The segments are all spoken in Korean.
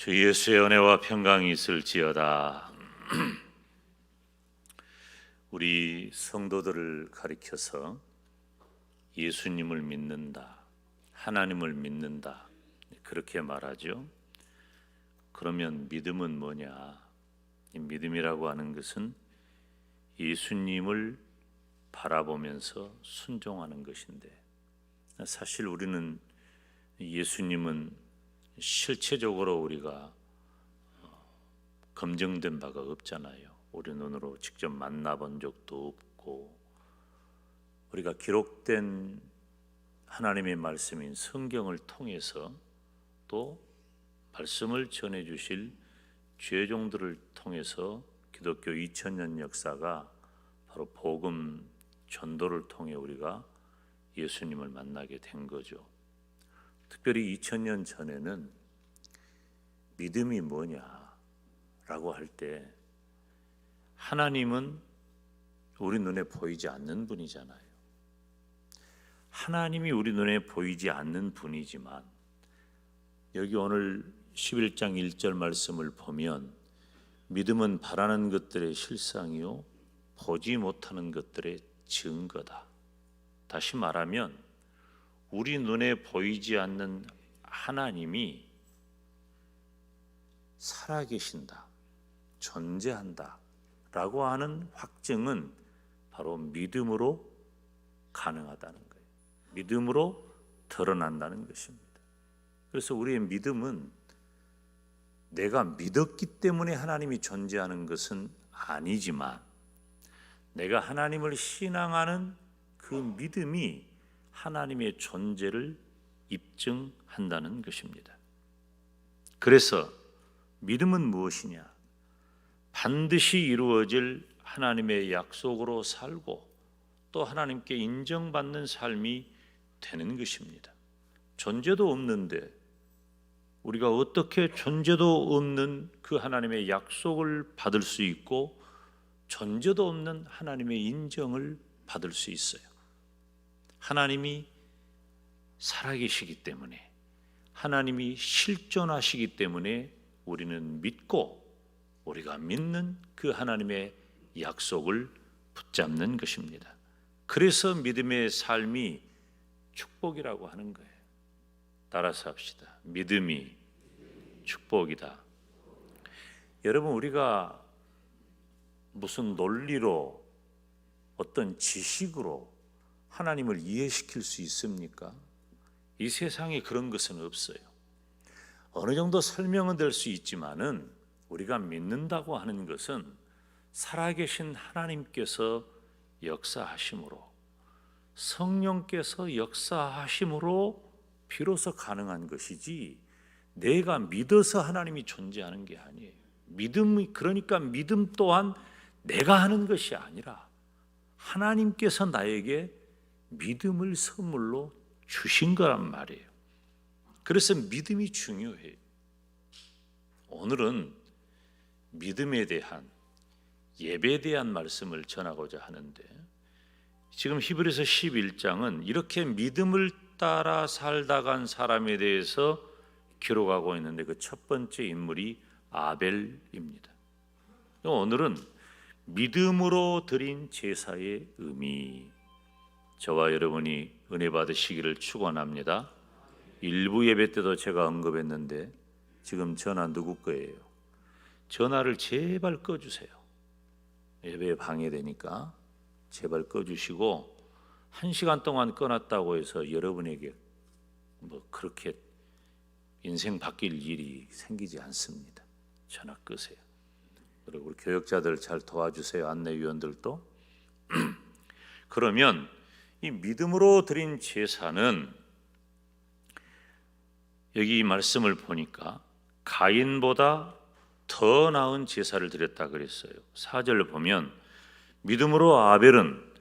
주 예수의 은혜와 평강이 있을지어다. 우리 성도들을 가리켜서 예수님을 믿는다, 하나님을 믿는다, 그렇게 말하죠. 그러면 믿음은 뭐냐? 이 믿음이라고 하는 것은 예수님을 바라보면서 순종하는 것인데, 사실 우리는 예수님은 실체적으로 우리가 검증된 바가 없잖아요. 우리 눈으로 직접 만나본 적도 없고, 우리가 기록된 하나님의 말씀인 성경을 통해서 또 말씀을 전해주실 죄종들을 통해서 기독교 2000년 역사가 바로 복음 전도를 통해 우리가 예수님을 만나게 된 거죠. 특별히 2000년 전에는 믿음이 뭐냐라고 할 때 하나님은 우리 눈에 보이지 않는 분이잖아요. 하나님이 우리 눈에 보이지 않는 분이지만 여기 오늘 11장 1절 말씀을 보면 믿음은 바라는 것들의 실상이요 보지 못하는 것들의 증거다. 다시 말하면 우리 눈에 보이지 않는 하나님이 살아계신다, 존재한다 라고 하는 확증은 바로 믿음으로 가능하다는 거예요. 믿음으로 드러난다는 것입니다. 그래서 우리의 믿음은 내가 믿었기 때문에 하나님이 존재하는 것은 아니지만 내가 하나님을 신앙하는 그 믿음이 하나님의 존재를 입증한다는 것입니다. 그래서 믿음은 무엇이냐? 반드시 이루어질 하나님의 약속으로 살고 또 하나님께 인정받는 삶이 되는 것입니다. 존재도 없는데 우리가 어떻게 존재도 없는 그 하나님의 약속을 받을 수 있고 존재도 없는 하나님의 인정을 받을 수 있어요? 하나님이 살아계시기 때문에, 하나님이 실존하시기 때문에 우리는 믿고 우리가 믿는 그 하나님의 약속을 붙잡는 것입니다. 그래서 믿음의 삶이 축복이라고 하는 거예요. 따라서 합시다. 믿음이 축복이다. 여러분, 우리가 무슨 논리로 어떤 지식으로 하나님을 이해시킬 수 있습니까? 이 세상에 그런 것은 없어요. 어느 정도 설명은 될 수 있지만은 우리가 믿는다고 하는 것은 살아계신 하나님께서 역사하심으로, 성령께서 역사하심으로 비로소 가능한 것이지 내가 믿어서 하나님이 존재하는 게 아니에요. 그러니까 믿음 또한 내가 하는 것이 아니라 하나님께서 나에게 믿음을 선물로 주신 거란 말이에요. 그래서 믿음이 중요해요. 오늘은 믿음에 대한, 예배에 대한 말씀을 전하고자 하는데, 지금 히브리서 11장은 이렇게 믿음을 따라 살다 간 사람에 대해서 기록하고 있는데 그 첫 번째 인물이 아벨입니다. 오늘은 믿음으로 드린 제사의 의미, 저와 여러분이 은혜 받으시기를 축원합니다. 일부 예배 때도 제가 언급했는데 지금 전화 누구 거예요? 전화를 제발 꺼주세요. 예배에 방해되니까 제발 꺼주시고, 1시간 동안 꺼놨다고 해서 여러분에게 그렇게 인생 바뀔 일이 생기지 않습니다. 전화 끄세요. 그리고 우리 교역자들 잘 도와주세요. 안내위원들도. 그러면 이 믿음으로 드린 제사는 여기 이 말씀을 보니까 가인보다 더 나은 제사를 드렸다 그랬어요. 4절을 보면 믿음으로 아벨은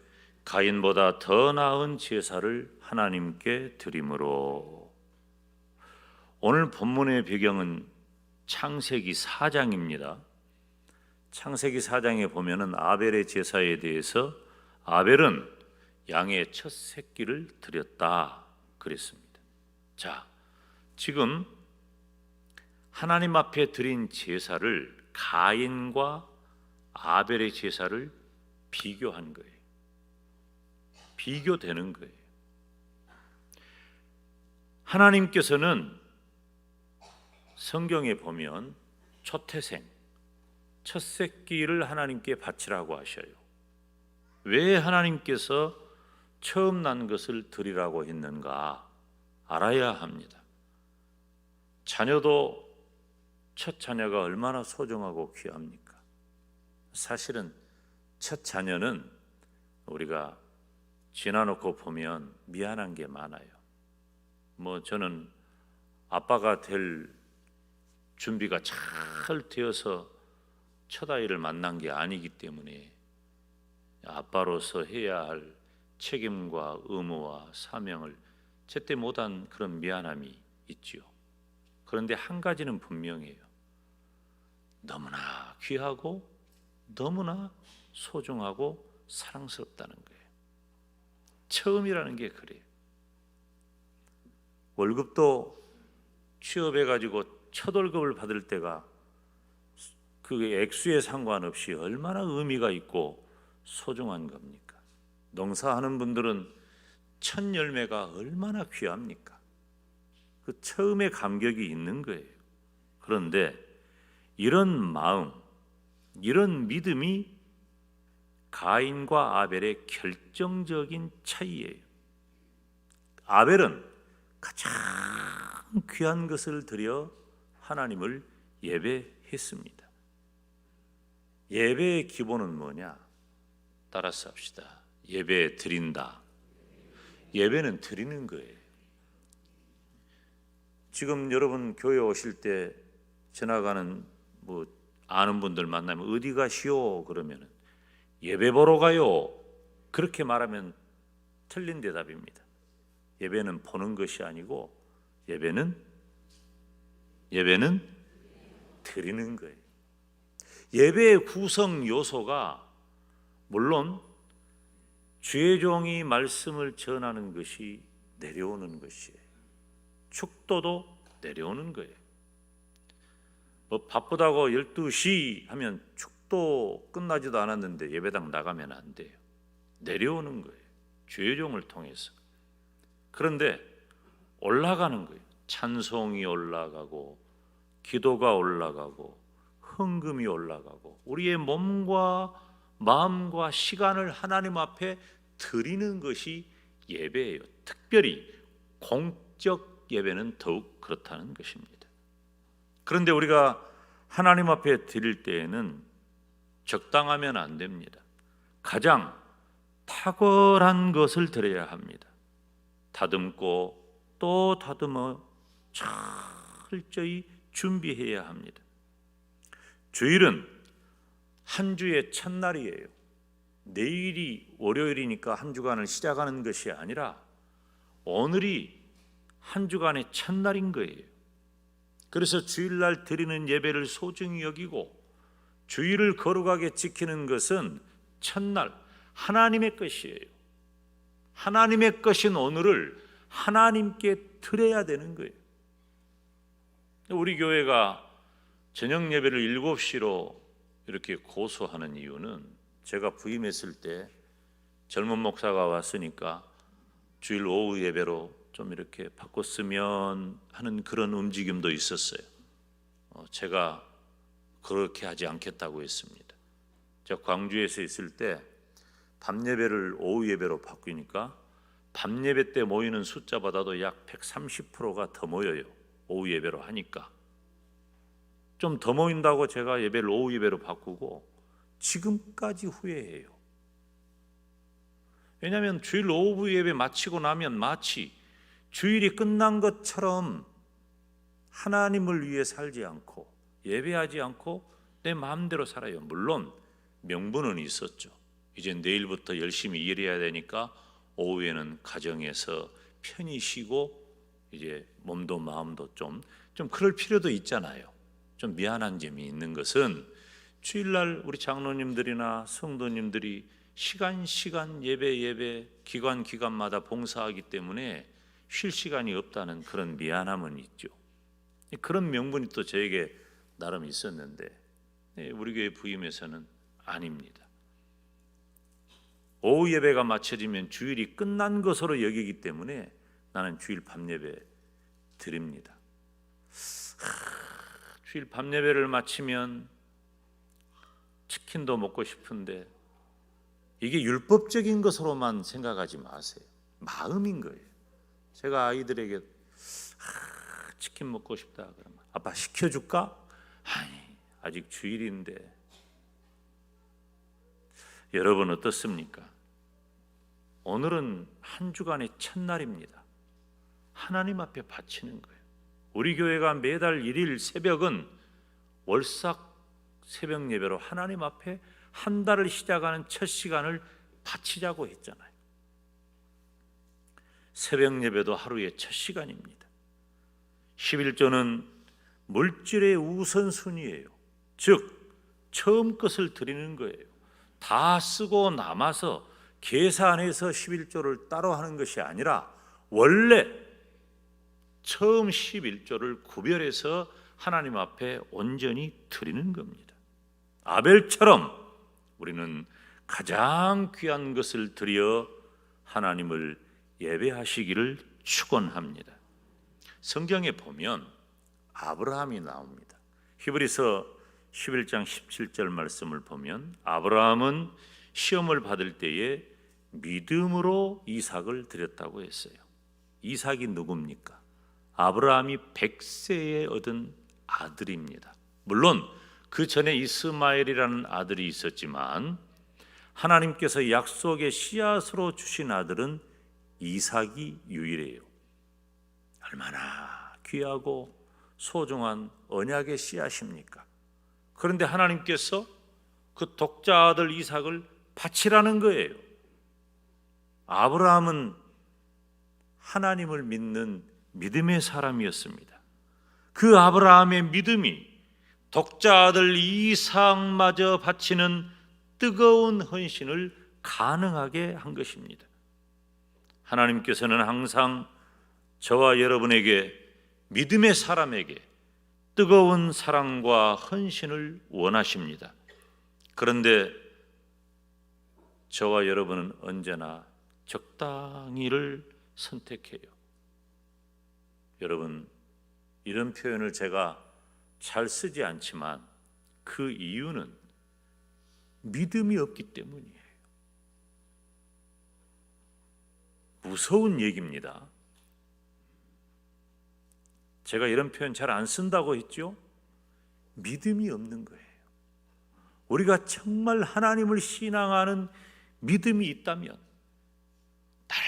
가인보다 더 나은 제사를 하나님께 드림으로. 오늘 본문의 배경은 창세기 4장입니다. 창세기 4장에 보면은 아벨의 제사에 대해서 아벨은 양의 첫 새끼를 드렸다 그랬습니다. 자, 지금 하나님 앞에 드린 제사를 가인과 아벨의 제사를 비교한 거예요. 비교되는 거예요. 하나님께서는 성경에 보면 초태생, 첫 새끼를 하나님께 바치라고 하셔요. 왜 하나님께서 처음 난 것을 드리라고 했는가 알아야 합니다. 자녀도 첫 자녀가 얼마나 소중하고 귀합니까? 사실은 첫 자녀는 우리가 지나놓고 보면 미안한 게 많아요. 저는 아빠가 될 준비가 잘 되어서 첫 아이를 만난 게 아니기 때문에 아빠로서 해야 할 책임과 의무와 사명을 제때 못한 그런 미안함이 있지요. 그런데 한 가지는 분명해요. 너무나 귀하고 너무나 소중하고 사랑스럽다는 거예요. 처음이라는 게 그래요. 월급도 취업해가지고 첫 월급을 받을 때가 그 액수에 상관없이 얼마나 의미가 있고 소중한 겁니까? 농사하는 분들은 첫 열매가 얼마나 귀합니까? 그 처음의 감격이 있는 거예요. 그런데 이런 마음, 이런 믿음이 가인과 아벨의 결정적인 차이예요. 아벨은 가장 귀한 것을 드려 하나님을 예배했습니다. 예배의 기본은 뭐냐? 따라서 합시다. 예배 드린다. 예배는 드리는 거예요. 지금 여러분 교회 오실 때 지나가는 아는 분들 만나면 어디 가시오? 그러면 예배 보러 가요. 그렇게 말하면 틀린 대답입니다. 예배는 보는 것이 아니고 예배는 드리는 거예요. 예배의 구성 요소가 물론 주의 종이 말씀을 전하는 것이 내려오는 것이에요. 축도도 내려오는 거예요. 바쁘다고 12시 하면 축도 끝나지도 않았는데 예배당 나가면 안 돼요. 내려오는 거예요. 주의 종을 통해서. 그런데 올라가는 거예요. 찬송이 올라가고 기도가 올라가고 헌금이 올라가고 우리의 몸과 마음과 시간을 하나님 앞에 드리는 것이 예배예요. 특별히 공적 예배는 더욱 그렇다는 것입니다. 그런데 우리가 하나님 앞에 드릴 때에는 적당하면 안 됩니다. 가장 탁월한 것을 드려야 합니다. 다듬고 또 다듬어 철저히 준비해야 합니다. 주일은 한 주의 첫날이에요. 내일이 월요일이니까 한 주간을 시작하는 것이 아니라 오늘이 한 주간의 첫날인 거예요. 그래서 주일날 드리는 예배를 소중히 여기고 주일을 거룩하게 지키는 것은 첫날 하나님의 것이에요. 하나님의 것인 오늘을 하나님께 드려야 되는 거예요. 우리 교회가 저녁 예배를 7시로 이렇게 고수하는 이유는 제가 부임했을 때 젊은 목사가 왔으니까 주일 오후 예배로 좀 이렇게 바꿨으면 하는 그런 움직임도 있었어요. 제가 그렇게 하지 않겠다고 했습니다. 제가 광주에서 있을 때 밤 예배를 오후 예배로 바꾸니까 밤 예배 때 모이는 숫자보다도 약 130%가 더 모여요. 오후 예배로 하니까 좀 더 모인다고 제가 예배를 오후 예배로 바꾸고 지금까지 후회해요. 왜냐하면 주일 오후 예배 마치고 나면 마치 주일이 끝난 것처럼 하나님을 위해 살지 않고 예배하지 않고 내 마음대로 살아요. 물론 명분은 있었죠. 이제 내일부터 열심히 일해야 되니까 오후에는 가정에서 편히 쉬고 이제 몸도 마음도 좀 그럴 필요도 있잖아요. 좀 미안한 점이 있는 것은 주일날 우리 장로님들이나 성도님들이 시간 예배 기관마다 봉사하기 때문에 쉴 시간이 없다는 그런 미안함은 있죠. 그런 명분이 또 저에게 나름 있었는데 우리 교회 부임에서는 아닙니다. 오후 예배가 마쳐지면 주일이 끝난 것으로 여기기 때문에 나는 주일 밤 예배 드립니다. 주일 밤 예배를 마치면 치킨도 먹고 싶은데 이게 율법적인 것으로만 생각하지 마세요. 마음인 거예요. 제가 아이들에게 치킨 먹고 싶다 그러면 아빠 시켜줄까? 아니, 아직 주일인데. 여러분 어떻습니까? 오늘은 한 주간의 첫날입니다. 하나님 앞에 바치는 거예요. 우리 교회가 매달 1일 새벽은 월삭 새벽 예배로 하나님 앞에 한 달을 시작하는 첫 시간을 바치자고 했잖아요. 새벽 예배도 하루의 첫 시간입니다. 11조는 물질의 우선순위예요. 즉 처음 것을 드리는 거예요. 다 쓰고 남아서 계산해서 11조를 따로 하는 것이 아니라 원래 처음 11조를 구별해서 하나님 앞에 온전히 드리는 겁니다. 아벨처럼 우리는 가장 귀한 것을 드려 하나님을 예배하시기를 축원합니다. 성경에 보면 아브라함이 나옵니다. 히브리서 11장 17절 말씀을 보면 아브라함은 시험을 받을 때에 믿음으로 이삭을 드렸다고 했어요. 이삭이 누굽니까? 아브라함이 100세에 얻은 아들입니다. 물론 그 전에 이스마엘이라는 아들이 있었지만 하나님께서 약속의 씨앗으로 주신 아들은 이삭이 유일해요. 얼마나 귀하고 소중한 언약의 씨앗입니까? 그런데 하나님께서 그 독자 아들 이삭을 바치라는 거예요. 아브라함은 하나님을 믿는 믿음의 사람이었습니다. 그 아브라함의 믿음이 독자 아들 이삭마저 바치는 뜨거운 헌신을 가능하게 한 것입니다. 하나님께서는 항상 저와 여러분에게 믿음의 사람에게 뜨거운 사랑과 헌신을 원하십니다. 그런데 저와 여러분은 언제나 적당히를 선택해요. 여러분, 이런 표현을 제가 잘 쓰지 않지만 그 이유는 믿음이 없기 때문이에요. 무서운 얘기입니다. 제가 이런 표현 잘 안 쓴다고 했죠? 믿음이 없는 거예요. 우리가 정말 하나님을 신앙하는 믿음이 있다면 나를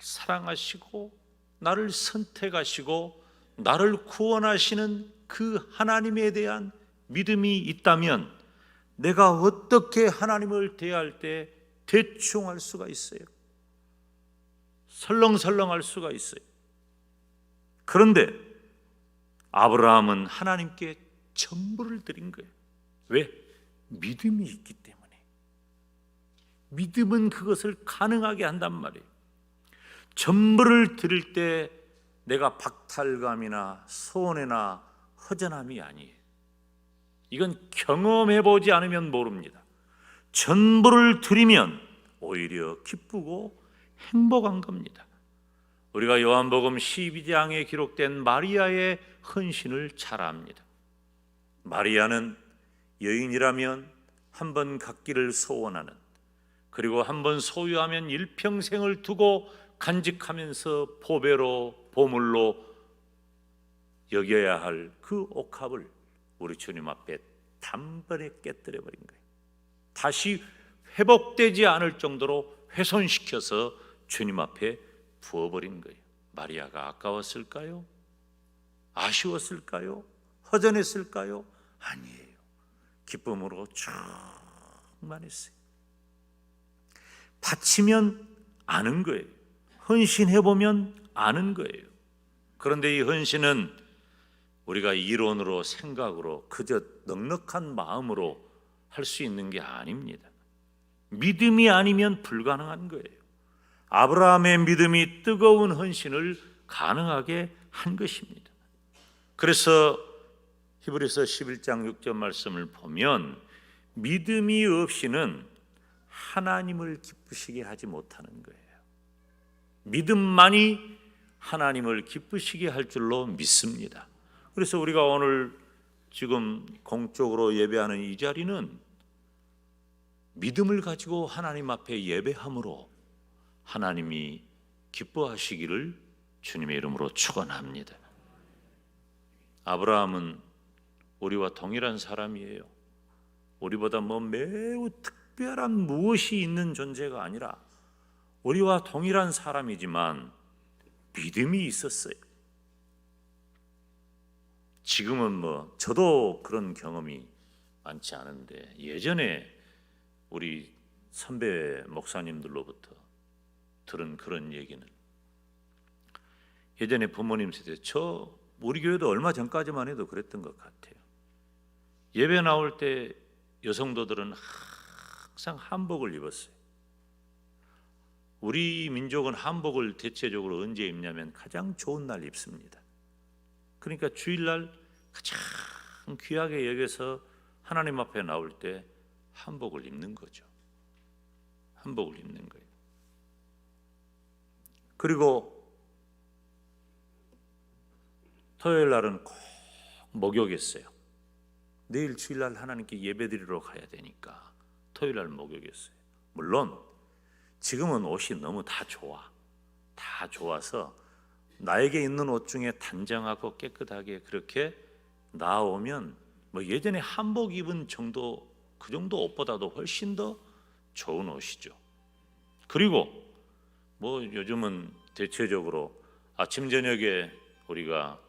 사랑하시고 나를 선택하시고 나를 구원하시는 그 하나님에 대한 믿음이 있다면 내가 어떻게 하나님을 대할 때 대충 할 수가 있어요. 설렁설렁 할 수가 있어요. 그런데 아브라함은 하나님께 전부를 드린 거예요. 왜? 믿음이 있기 때문에. 믿음은 그것을 가능하게 한단 말이에요. 전부를 드릴 때 내가 박탈감이나 손해나 허전함이 아니에요. 이건 경험해보지 않으면 모릅니다. 전부를 드리면 오히려 기쁘고 행복한 겁니다. 우리가 요한복음 12장에 기록된 마리아의 헌신을 잘 압니다. 마리아는 여인이라면 한 번 갖기를 소원하는, 그리고 한 번 소유하면 일평생을 두고 간직하면서 보배로 보물로 여겨야 할 그 옥합을 우리 주님 앞에 단번에 깨뜨려 버린 거예요. 다시 회복되지 않을 정도로 훼손시켜서 주님 앞에 부어버린 거예요. 마리아가 아까웠을까요? 아쉬웠을까요? 허전했을까요? 아니에요. 기쁨으로 충만했어요. 바치면 아는 거예요. 헌신해보면 아는 거예요. 그런데 이 헌신은 우리가 이론으로 생각으로 그저 넉넉한 마음으로 할 수 있는 게 아닙니다. 믿음이 아니면 불가능한 거예요. 아브라함의 믿음이 뜨거운 헌신을 가능하게 한 것입니다. 그래서 히브리서 11장 6절 말씀을 보면 믿음이 없이는 하나님을 기쁘시게 하지 못하는 거예요. 믿음만이 하나님을 기쁘시게 할 줄로 믿습니다. 그래서 우리가 오늘 지금 공적으로 예배하는 이 자리는 믿음을 가지고 하나님 앞에 예배함으로 하나님이 기뻐하시기를 주님의 이름으로 축원합니다. 아브라함은 우리와 동일한 사람이에요. 우리보다 매우 특별한 무엇이 있는 존재가 아니라 우리와 동일한 사람이지만 믿음이 있었어요. 지금은 저도 그런 경험이 많지 않은데 예전에 우리 선배 목사님들로부터 들은 그런 얘기는, 예전에 부모님 세대, 우리 교회도 얼마 전까지만 해도 그랬던 것 같아요. 예배 나올 때 여성도들은 항상 한복을 입었어요. 우리 민족은 한복을 대체적으로 언제 입냐면 가장 좋은 날 입습니다. 그러니까 주일날 가장 귀하게 여겨서 하나님 앞에 나올 때 한복을 입는 거죠. 한복을 입는 거예요. 그리고 토요일 날은 꼭 목욕했어요. 내일 주일날 하나님께 예배드리러 가야 되니까 토요일 날 목욕했어요. 물론 지금은 옷이 너무 다 좋아서 나에게 있는 옷 중에 단정하고 깨끗하게 그렇게 나오면 예전에 한복 입은 정도, 그 정도 옷보다도 훨씬 더 좋은 옷이죠. 그리고 요즘은 대체적으로 아침 저녁에 우리가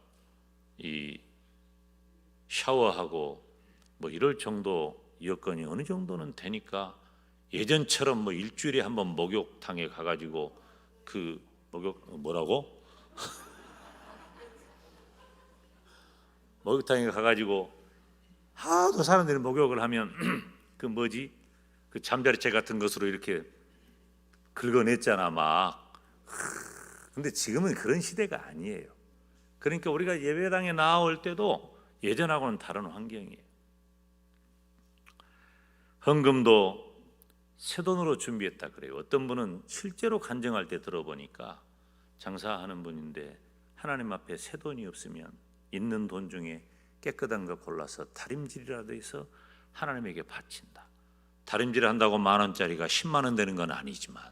이 샤워하고 이럴 정도 여건이 어느 정도는 되니까 예전처럼 일주일에 한번 목욕탕에 가가지고 목욕탕에 가가지고 하도 사람들이 목욕을 하면 그 잠자리채 같은 것으로 이렇게 긁어냈잖아 막. 근데 지금은 그런 시대가 아니에요. 그러니까 우리가 예배당에 나올 때도 예전하고는 다른 환경이에요. 헌금도 새 돈으로 준비했다 그래요. 어떤 분은 실제로 간증할 때 들어보니까 장사하는 분인데 하나님 앞에 새 돈이 없으면 있는 돈 중에 깨끗한 거 골라서 다림질이라도 해서 하나님에게 바친다. 다림질 한다고 10,000원짜리가 10만 원 되는 건 아니지만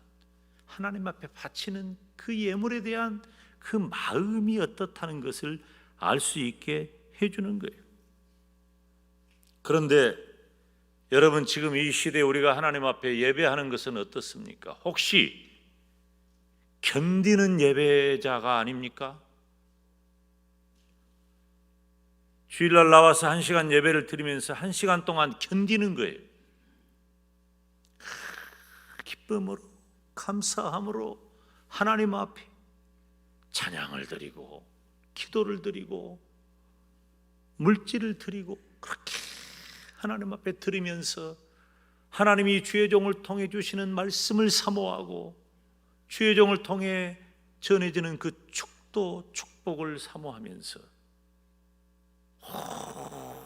하나님 앞에 바치는 그 예물에 대한 그 마음이 어떻다는 것을 알 수 있게 해주는 거예요. 그런데 여러분, 지금 이 시대에 우리가 하나님 앞에 예배하는 것은 어떻습니까? 혹시 견디는 예배자가 아닙니까? 주일날 나와서 1시간 예배를 드리면서 1시간 동안 견디는 거예요. 기쁨으로, 감사함으로 하나님 앞에 찬양을 드리고 기도를 드리고 물질을 드리고 그렇게 하나님 앞에 드리면서 하나님이 주의 종을 통해 주시는 말씀을 사모하고 주의 종을 통해 전해지는 그 축복을 사모하면서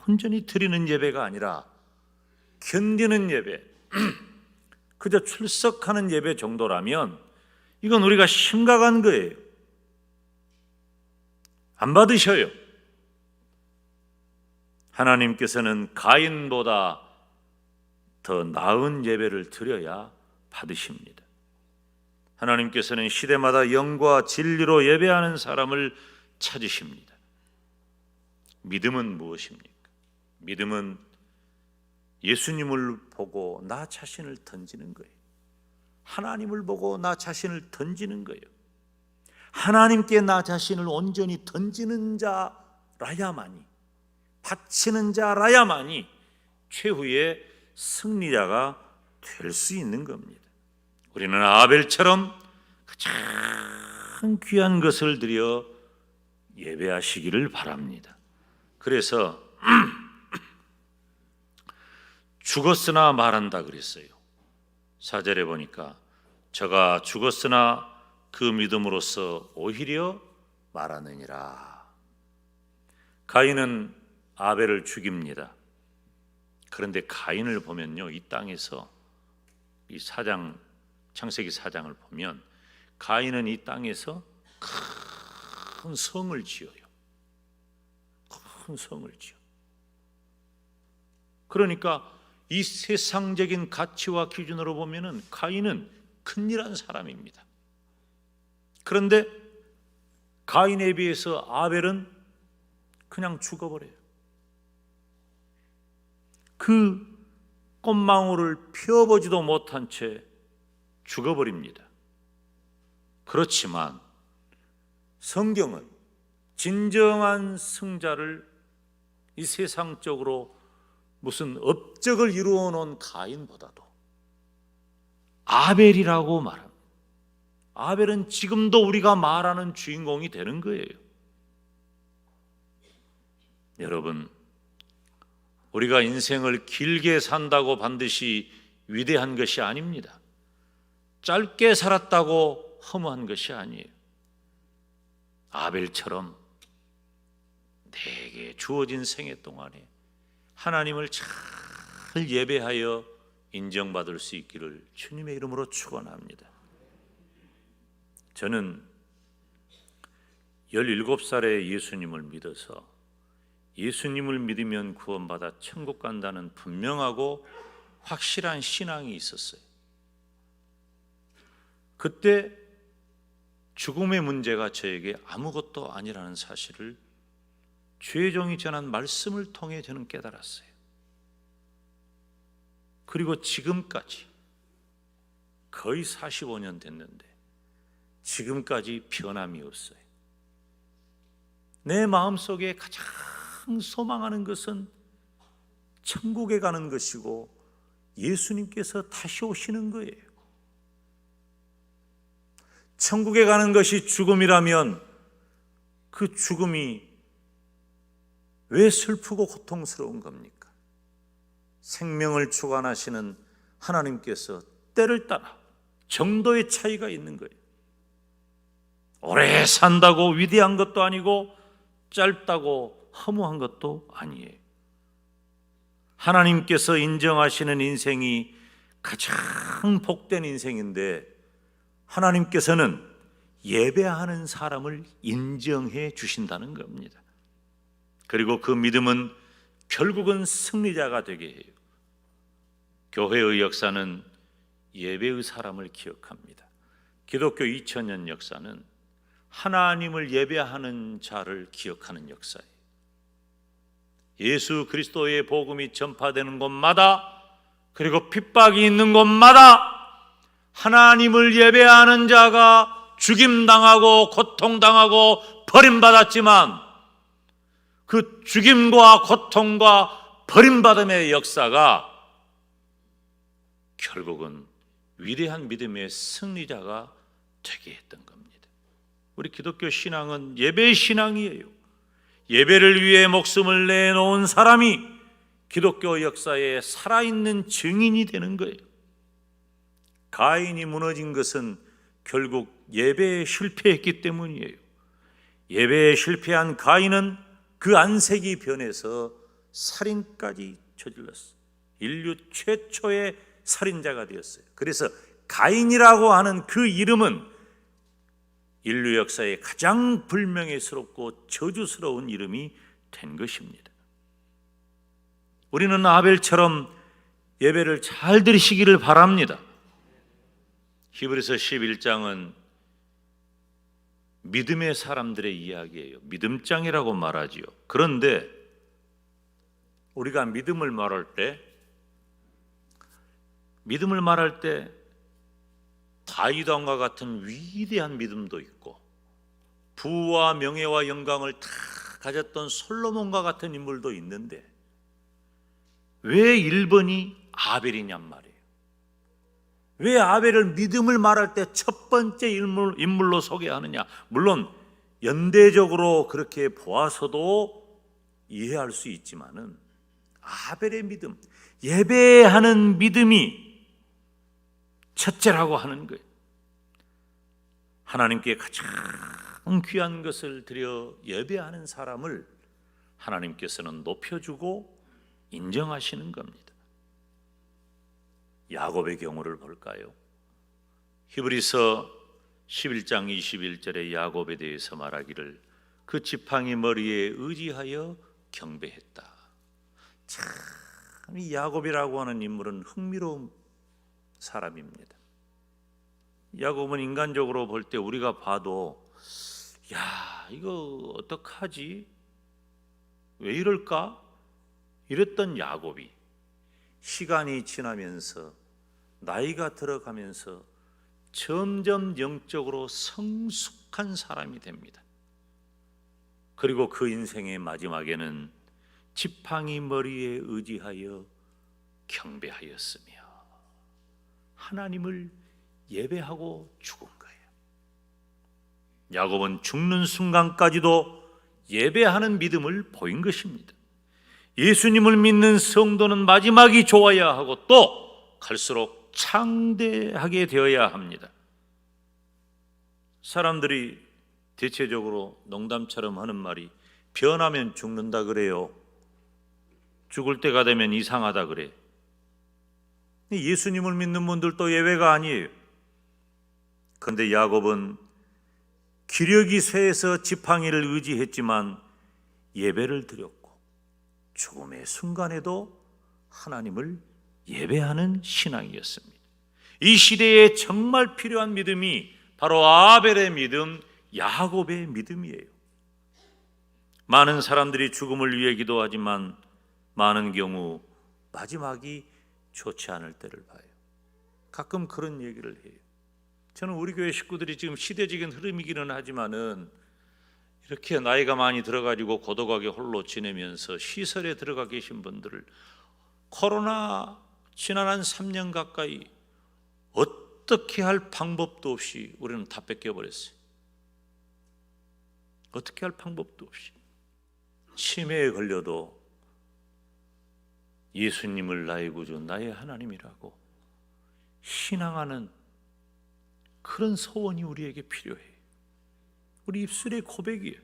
온전히 드리는 예배가 아니라 견디는 예배, 그저 출석하는 예배 정도라면 이건 우리가 심각한 거예요. 안 받으셔요. 하나님께서는 가인보다 더 나은 예배를 드려야 받으십니다. 하나님께서는 시대마다 영과 진리로 예배하는 사람을 찾으십니다. 믿음은 무엇입니까? 믿음은 예수님을 보고 나 자신을 던지는 거예요. 하나님을 보고 나 자신을 던지는 거예요. 하나님께 나 자신을 온전히 던지는 자라야만이, 바치는 자라야만이 최후의 승리자가 될 수 있는 겁니다. 우리는 아벨처럼 가장 귀한 것을 드려 예배하시기를 바랍니다. 그래서 죽었으나 말한다 그랬어요. 4절에 보니까 저가 죽었으나 그 믿음으로써 오히려 말하느니라. 가인은 아벨을 죽입니다. 그런데 가인을 보면요, 이 땅에서 이 창세기 4장을 보면 가인은 이 땅에서 큰 성을 지어요. 큰 성을 지어. 그러니까 이 세상적인 가치와 기준으로 보면은 가인은 큰일한 사람입니다. 그런데 가인에 비해서 아벨은 그냥 죽어버려요. 그 꽃망울을 피워보지도 못한 채 죽어버립니다. 그렇지만 성경은 진정한 승자를 이 세상적으로 무슨 업적을 이루어 놓은 가인보다도 아벨이라고 말합니다. 아벨은 지금도 우리가 말하는 주인공이 되는 거예요. 여러분, 우리가 인생을 길게 산다고 반드시 위대한 것이 아닙니다. 짧게 살았다고 허무한 것이 아니에요. 아벨처럼 내게 주어진 생애 동안에 하나님을 잘 예배하여 인정받을 수 있기를 주님의 이름으로 축원합니다. 저는 17살에 예수님을 믿어서 예수님을 믿으면 구원받아 천국 간다는 분명하고 확실한 신앙이 있었어요. 그때 죽음의 문제가 저에게 아무것도 아니라는 사실을 주의 종이 전한 말씀을 통해 저는 깨달았어요. 그리고 지금까지 거의 45년 됐는데 지금까지 변함이 없어요. 내 마음속에 가장 소망하는 것은 천국에 가는 것이고 예수님께서 다시 오시는 거예요. 천국에 가는 것이 죽음이라면 그 죽음이 왜 슬프고 고통스러운 겁니까? 생명을 주관하시는 하나님께서 때를 따라 정도의 차이가 있는 거예요. 오래 산다고 위대한 것도 아니고 짧다고 허무한 것도 아니에요. 하나님께서 인정하시는 인생이 가장 복된 인생인데 하나님께서는 예배하는 사람을 인정해 주신다는 겁니다. 그리고 그 믿음은 결국은 승리자가 되게 해요. 교회의 역사는 예배의 사람을 기억합니다. 기독교 2000년 역사는 하나님을 예배하는 자를 기억하는 역사예요. 예수 그리스도의 복음이 전파되는 곳마다 그리고 핍박이 있는 곳마다 하나님을 예배하는 자가 죽임당하고 고통당하고 버림받았지만 그 죽임과 고통과 버림받음의 역사가 결국은 위대한 믿음의 승리자가 되게 했던 겁니다. 우리 기독교 신앙은 예배 신앙이에요. 예배를 위해 목숨을 내놓은 사람이 기독교 역사에 살아있는 증인이 되는 거예요. 가인이 무너진 것은 결국 예배에 실패했기 때문이에요. 예배에 실패한 가인은 그 안색이 변해서 살인까지 저질렀어요. 인류 최초의 살인자가 되었어요. 그래서 가인이라고 하는 그 이름은 인류 역사에 가장 불명예스럽고 저주스러운 이름이 된 것입니다. 우리는 아벨처럼 예배를 잘 드리시기를 바랍니다. 히브리서 11장은 믿음의 사람들의 이야기예요. 믿음장이라고 말하지요. 그런데 우리가 믿음을 말할 때 다윗 왕과 같은 위대한 믿음도 있고 부와 명예와 영광을 다 가졌던 솔로몬과 같은 인물도 있는데 왜 1번이 아벨이냔 말이에요. 왜 아벨을 믿음을 말할 때 첫 번째 인물로 소개하느냐? 물론 연대적으로 그렇게 보아서도 이해할 수 있지만은 아벨의 믿음, 예배하는 믿음이 첫째라고 하는 거예요. 하나님께 가장 귀한 것을 드려 예배하는 사람을 하나님께서는 높여주고 인정하시는 겁니다. 야곱의 경우를 볼까요? 히브리서 11장 21절에 야곱에 대해서 말하기를 그 지팡이 머리에 의지하여 경배했다. 참, 이 야곱이라고 하는 인물은 흥미로운 사람입니다. 야곱은 인간적으로 볼 때 우리가 봐도 야, 이거 어떡하지? 왜 이럴까? 이랬던 야곱이 시간이 지나면서 나이가 들어가면서 점점 영적으로 성숙한 사람이 됩니다. 그리고 그 인생의 마지막에는 지팡이 머리에 의지하여 경배하였으며 하나님을 예배하고 죽은 거예요. 야곱은 죽는 순간까지도 예배하는 믿음을 보인 것입니다. 예수님을 믿는 성도는 마지막이 좋아야 하고 또 갈수록 창대하게 되어야 합니다. 사람들이 대체적으로 농담처럼 하는 말이 변하면 죽는다 그래요. 죽을 때가 되면 이상하다 그래. 예수님을 믿는 분들도 예외가 아니에요. 그런데 야곱은 기력이 쇠해서 지팡이를 의지했지만 예배를 드렸고 죽음의 순간에도 하나님을 예배하는 신앙이었습니다. 이 시대에 정말 필요한 믿음이 바로 아벨의 믿음, 야곱의 믿음이에요. 많은 사람들이 죽음을 위해 기도하지만 많은 경우 마지막이 좋지 않을 때를 봐요. 가끔 그런 얘기를 해요. 저는 우리 교회 식구들이 지금 시대적인 흐름이기는 하지만은 이렇게 나이가 많이 들어가지고 고독하게 홀로 지내면서 시설에 들어가 계신 분들을 코로나 지난 한 3년 가까이 어떻게 할 방법도 없이 우리는 다 뺏겨버렸어요. 어떻게 할 방법도 없이. 치매에 걸려도 예수님을 나의 구주, 나의 하나님이라고 신앙하는 그런 소원이 우리에게 필요해요. 우리 입술의 고백이에요.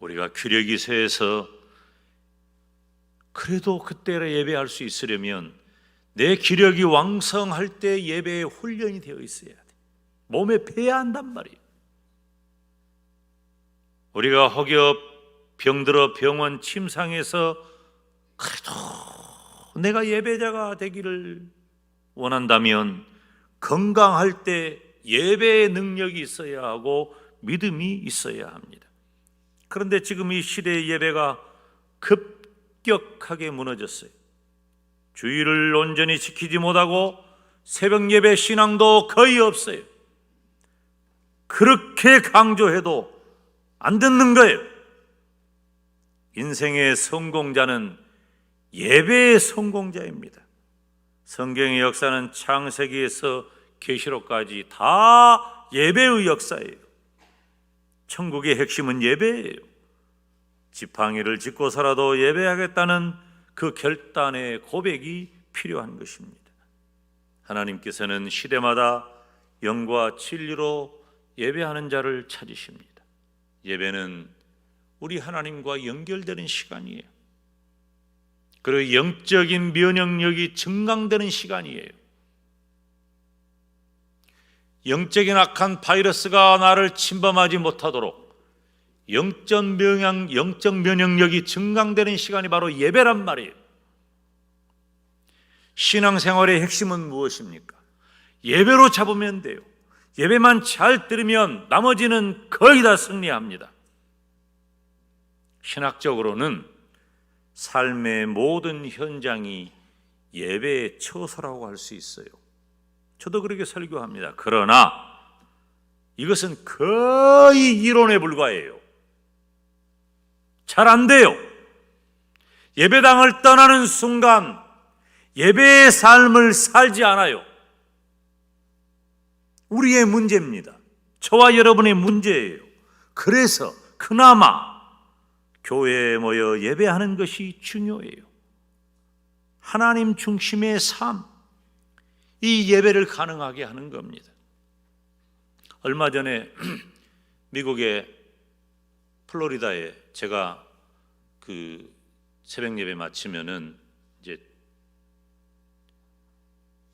우리가 기력이 쇠해서 그래도 그때라 예배할 수 있으려면 내 기력이 왕성할 때 예배에 훈련이 되어 있어야 돼. 몸에 배야 한단 말이에요. 우리가 혹여 병들어 병원 침상에서 그래도 내가 예배자가 되기를 원한다면 건강할 때 예배의 능력이 있어야 하고 믿음이 있어야 합니다. 그런데 지금 이 시대의 예배가 급격하게 무너졌어요. 주의를 온전히 지키지 못하고 새벽 예배 신앙도 거의 없어요. 그렇게 강조해도 안 듣는 거예요. 인생의 성공자는 예배의 성공자입니다. 성경의 역사는 창세기에서 계시록까지 다 예배의 역사예요. 천국의 핵심은 예배예요. 지팡이를 짚고서라도 예배하겠다는 그 결단의 고백이 필요한 것입니다. 하나님께서는 시대마다 영과 진리로 예배하는 자를 찾으십니다. 예배는 우리 하나님과 연결되는 시간이에요. 그리고 영적인 면역력이 증강되는 시간이에요. 영적인 악한 바이러스가 나를 침범하지 못하도록 영적 면역력이 증강되는 시간이 바로 예배란 말이에요. 신앙생활의 핵심은 무엇입니까? 예배로 잡으면 돼요. 예배만 잘 들으면 나머지는 거의 다 승리합니다. 신학적으로는 삶의 모든 현장이 예배의 처소라고 할 수 있어요. 저도 그렇게 설교합니다. 그러나 이것은 거의 이론에 불과해요. 잘 안 돼요. 예배당을 떠나는 순간 예배의 삶을 살지 않아요. 우리의 문제입니다. 저와 여러분의 문제예요. 그래서 그나마 교회에 모여 예배하는 것이 중요해요. 하나님 중심의 삶, 이 예배를 가능하게 하는 겁니다. 얼마 전에 미국의 플로리다에 제가 그 새벽 예배 마치면은 이제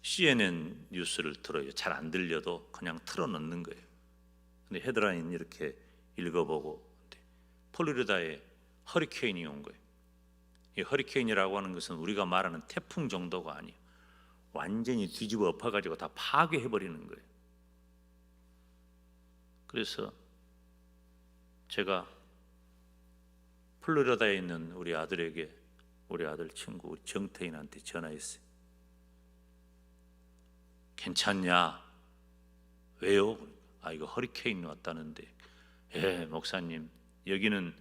CNN 뉴스를 들어요. 잘 안 들려도 그냥 틀어놓는 거예요. 근데 헤드라인 이렇게 읽어보고 플로리다에 허리케인이 온 거예요. 이 허리케인이라고 하는 것은 우리가 말하는 태풍 정도가 아니에요. 완전히 뒤집어 엎어가지고 다 파괴해버리는 거예요. 그래서 제가 플로리다에 있는 우리 아들에게, 우리 아들 친구 우리 정태인한테 전화했어요. 괜찮냐? 왜요? 이거 허리케인 왔다는데. 예, 목사님, 여기는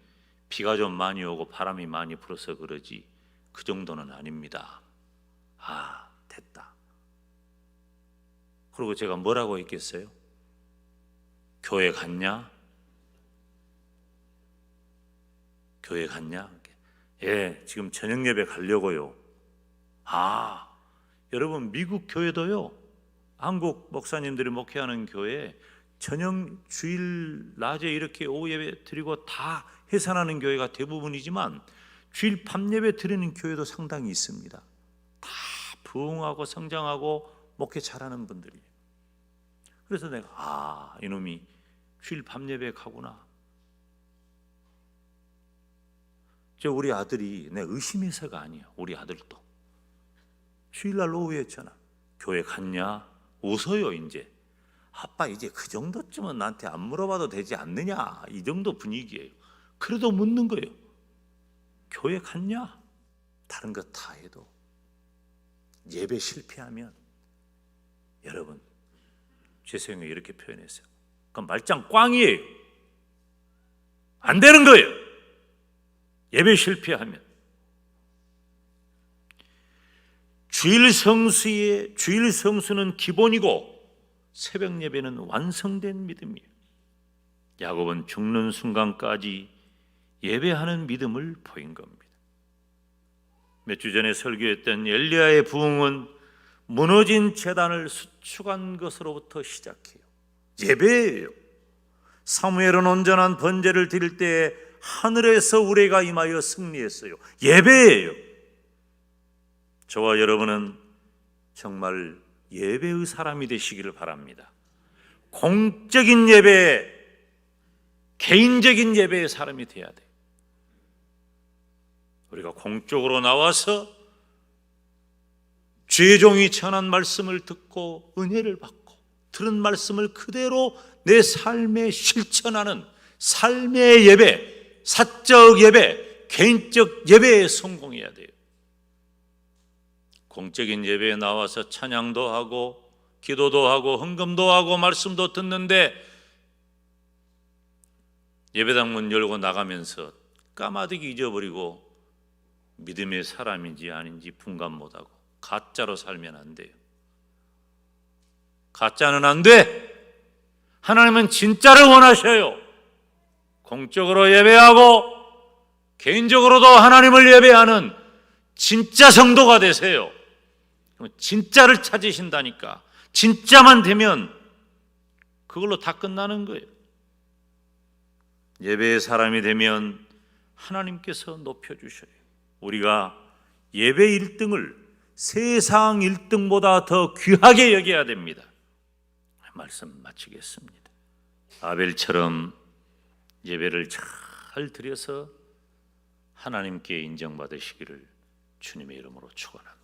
비가 좀 많이 오고 바람이 많이 불어서 그러지 그 정도는 아닙니다. 됐다. 그리고 제가 뭐라고 했겠어요? 교회 갔냐? 교회 갔냐? 예, 지금 저녁 예배 가려고요. 여러분, 미국 교회도요, 한국 목사님들이 목회하는 교회 저녁 주일 낮에 이렇게 오후 예배 드리고 다 해산하는 교회가 대부분이지만 주일 밤 예배 드리는 교회도 상당히 있습니다. 다 부흥하고 성장하고 목회 잘하는 분들이에요. 그래서 내가 이놈이 주일 밤 예배 가구나. 우리 아들이 내 의심해서가 아니야. 우리 아들도 주일날 오후에 전화, 교회 갔냐? 웃어요. 이제 아빠 이제 그 정도쯤은 나한테 안 물어봐도 되지 않느냐, 이 정도 분위기예요. 그래도 묻는 거예요. 교회 갔냐? 다른 거 다 해도 예배 실패하면, 여러분 죄송해요 이렇게 표현했어요, 그건 말짱 꽝이에요. 안 되는 거예요. 예배 실패하면. 주일 성수는 기본이고 새벽 예배는 완성된 믿음이에요. 야곱은 죽는 순간까지 예배하는 믿음을 보인 겁니다. 몇 주 전에 설교했던 엘리야의 부흥은 무너진 제단을 수축한 것으로부터 시작해요. 예배예요. 사무엘은 온전한 번제를 드릴 때 하늘에서 우레가 임하여 승리했어요. 예배예요. 저와 여러분은 정말 예배의 사람이 되시기를 바랍니다. 공적인 예배, 개인적인 예배의 사람이 되어야 돼요. 우리가 공적으로 나와서 주의 종이 전한 말씀을 듣고 은혜를 받고 들은 말씀을 그대로 내 삶에 실천하는 삶의 예배, 사적 예배, 개인적 예배에 성공해야 돼요. 공적인 예배에 나와서 찬양도 하고 기도도 하고 헌금도 하고 말씀도 듣는데 예배당 문 열고 나가면서 까마득히 잊어버리고 믿음의 사람인지 아닌지 분간 못하고 가짜로 살면 안 돼요. 가짜는 안 돼. 하나님은 진짜를 원하셔요. 공적으로 예배하고 개인적으로도 하나님을 예배하는 진짜 성도가 되세요. 진짜를 찾으신다니까. 진짜만 되면 그걸로 다 끝나는 거예요. 예배의 사람이 되면 하나님께서 높여주셔요. 우리가 예배 1등을 세상 1등보다 더 귀하게 여겨야 됩니다. 말씀 마치겠습니다. 아벨처럼 예배를 잘 드려서 하나님께 인정받으시기를 주님의 이름으로 축원합니다.